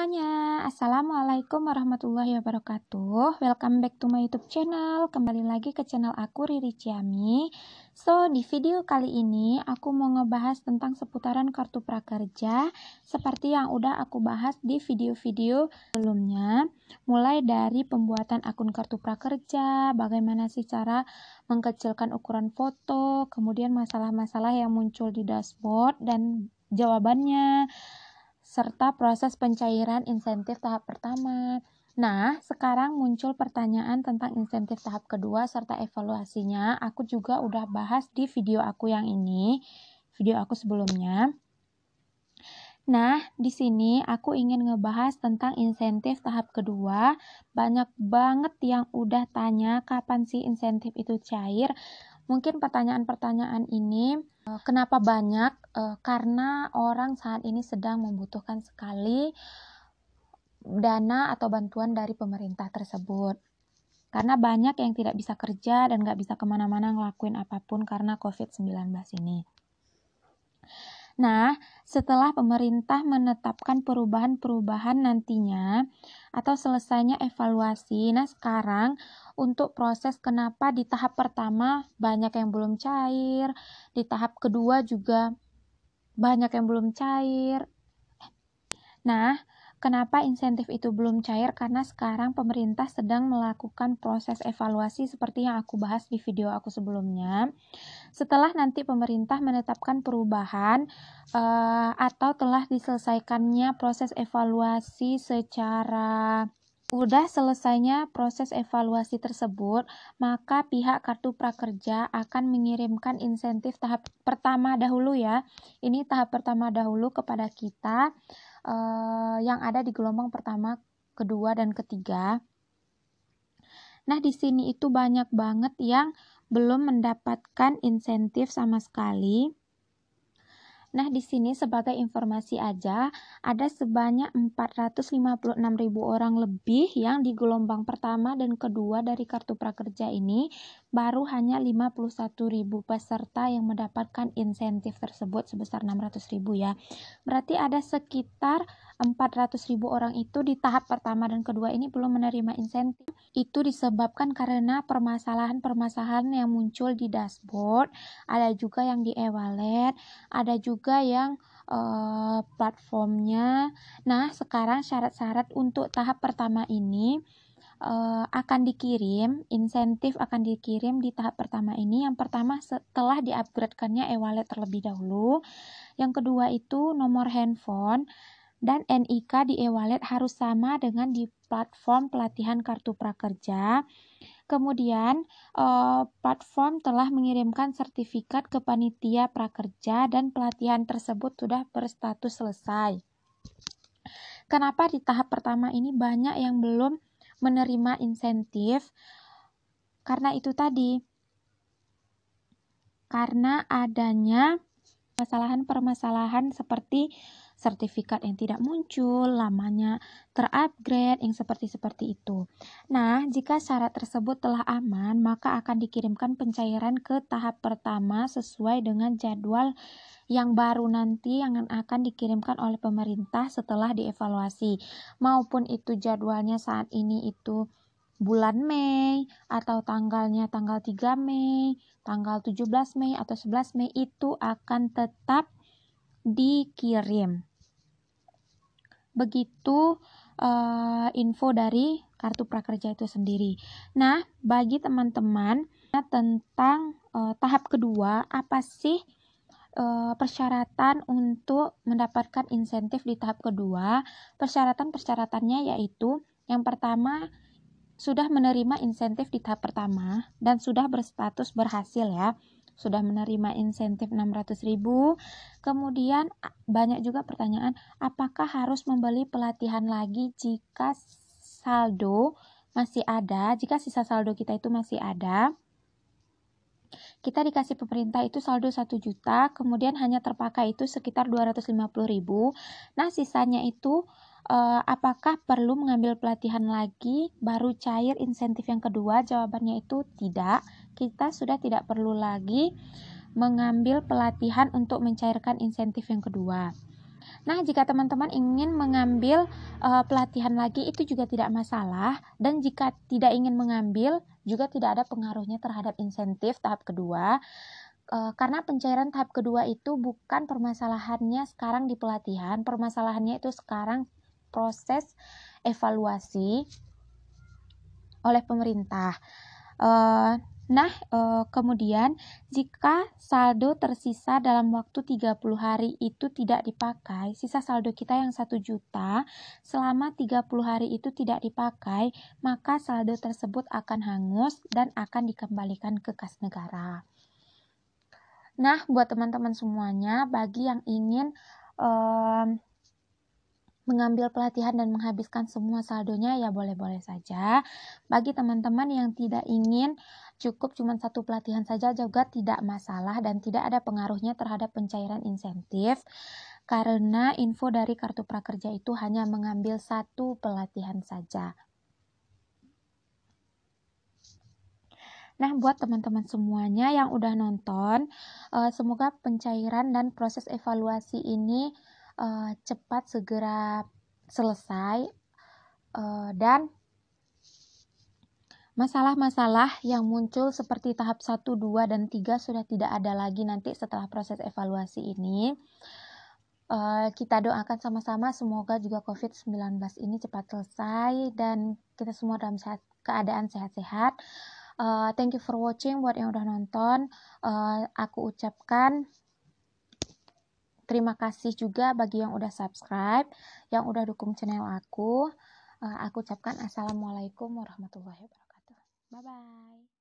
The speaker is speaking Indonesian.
semuanya, Assalamualaikum warahmatullahi wabarakatuh. Welcome back to my YouTube channel. Kembali lagi ke channel aku, Riri Ciami. So, di video kali ini aku mau ngebahas tentang seputaran kartu prakerja seperti yang udah aku bahas di video-video sebelumnya. Mulai dari pembuatan akun kartu prakerja, bagaimana sih cara mengkecilkan ukuran foto, kemudian masalah-masalah yang muncul di dashboard dan jawabannya, serta proses pencairan insentif tahap pertama. Nah, sekarang muncul pertanyaan tentang insentif tahap kedua serta evaluasinya. Aku juga udah bahas di video aku yang ini, video aku sebelumnya. Nah, di sini aku ingin ngebahas tentang insentif tahap kedua. Banyak banget yang udah tanya kapan sih insentif itu cair. Mungkin pertanyaan-pertanyaan ini kenapa banyak? Karena orang saat ini sedang membutuhkan sekali dana atau bantuan dari pemerintah tersebut. Karena banyak yang tidak bisa kerja dan nggak bisa kemana-mana ngelakuin apapun karena COVID-19 ini. Nah, setelah pemerintah menetapkan perubahan-perubahan nantinya atau selesainya evaluasi, nah sekarang untuk proses kenapa di tahap pertama banyak yang belum cair, di tahap kedua juga banyak yang belum cair. Nah, kenapa insentif itu belum cair? Karena sekarang pemerintah sedang melakukan proses evaluasi seperti yang aku bahas di video aku sebelumnya. Setelah nanti pemerintah menetapkan perubahan atau telah diselesaikannya proses evaluasi secara udah selesainya proses evaluasi tersebut, maka pihak kartu prakerja akan mengirimkan insentif tahap pertama dahulu ya. Ini tahap pertama dahulu kepada kita yang ada di gelombang pertama, kedua, dan ketiga. Nah, di sini itu banyak banget yang belum mendapatkan insentif sama sekali. Nah, di sini sebagai informasi aja, ada sebanyak 456.000 orang lebih yang di gelombang pertama dan kedua dari kartu prakerja ini, baru hanya 51.000 peserta yang mendapatkan insentif tersebut sebesar 600.000 ya. Berarti ada sekitar 400.000 orang itu di tahap pertama dan kedua ini belum menerima insentif. Itu disebabkan karena permasalahan-permasalahan yang muncul di dashboard, ada juga yang di e-wallet, ada juga yang platformnya. Nah, sekarang syarat-syarat untuk tahap pertama ini akan dikirim, insentif akan dikirim di tahap pertama ini. Yang pertama setelah di-upgrade-kannya e-wallet terlebih dahulu. Yang kedua itu nomor handphone dan NIK di e-wallet harus sama dengan di platform pelatihan kartu prakerja. Kemudian, platform telah mengirimkan sertifikat ke panitia prakerja dan pelatihan tersebut sudah berstatus selesai. Kenapa di tahap pertama ini banyak yang belum menerima insentif? Karena itu tadi, karena adanya permasalahan seperti sertifikat yang tidak muncul, lamanya terupgrade, yang seperti itu. Nah, jika syarat tersebut telah aman, maka akan dikirimkan pencairan ke tahap pertama sesuai dengan jadwal yang baru nanti yang akan dikirimkan oleh pemerintah setelah dievaluasi. Maupun itu jadwalnya saat ini itu bulan Mei atau tanggalnya tanggal 3 Mei, tanggal 17 Mei atau 11 Mei itu akan tetap dikirim. Begitu info dari kartu prakerja itu sendiri. Nah, bagi teman-teman tentang tahap kedua, apa sih persyaratan untuk mendapatkan insentif di tahap kedua? Persyaratan-persyaratannya yaitu yang pertama sudah menerima insentif di tahap pertama dan sudah berstatus berhasil ya. Sudah menerima insentif 600.000. Kemudian banyak juga pertanyaan, apakah harus membeli pelatihan lagi jika saldo masih ada? Jika sisa saldo kita itu masih ada, kita dikasih pemerintah itu saldo 1 juta, kemudian hanya terpakai itu sekitar 250.000. Nah, sisanya itu apakah perlu mengambil pelatihan lagi baru cair insentif yang kedua? Jawabannya itu tidak. Kita sudah tidak perlu lagi mengambil pelatihan untuk mencairkan insentif yang kedua. Nah, jika teman-teman ingin mengambil pelatihan lagi itu juga tidak masalah, dan jika tidak ingin mengambil juga tidak ada pengaruhnya terhadap insentif tahap kedua. Karena pencairan tahap kedua itu bukan permasalahannya sekarang di pelatihan, permasalahannya itu sekarang proses evaluasi oleh pemerintah. Kemudian jika saldo tersisa dalam waktu 30 hari itu tidak dipakai, sisa saldo kita yang 1 juta selama 30 hari itu tidak dipakai, maka saldo tersebut akan hangus dan akan dikembalikan ke kas negara. Nah, buat teman-teman semuanya, bagi yang ingin mengambil pelatihan dan menghabiskan semua saldonya, ya boleh-boleh saja. Bagi teman-teman yang tidak ingin, cukup cuma satu pelatihan saja juga tidak masalah dan tidak ada pengaruhnya terhadap pencairan insentif, karena info dari Kartu Prakerja itu hanya mengambil satu pelatihan saja. Nah, buat teman-teman semuanya yang udah nonton, semoga pencairan dan proses evaluasi ini cepat segera selesai, dan masalah-masalah yang muncul seperti tahap 1, 2, dan 3 sudah tidak ada lagi nanti setelah proses evaluasi ini. Kita doakan sama-sama semoga juga COVID-19 ini cepat selesai dan kita semua dalam keadaan sehat-sehat. Thank you for watching buat yang udah nonton. Aku ucapkan terima kasih juga bagi yang udah subscribe, yang udah dukung channel aku. Aku ucapkan assalamualaikum warahmatullahi wabarakatuh. Bye-bye.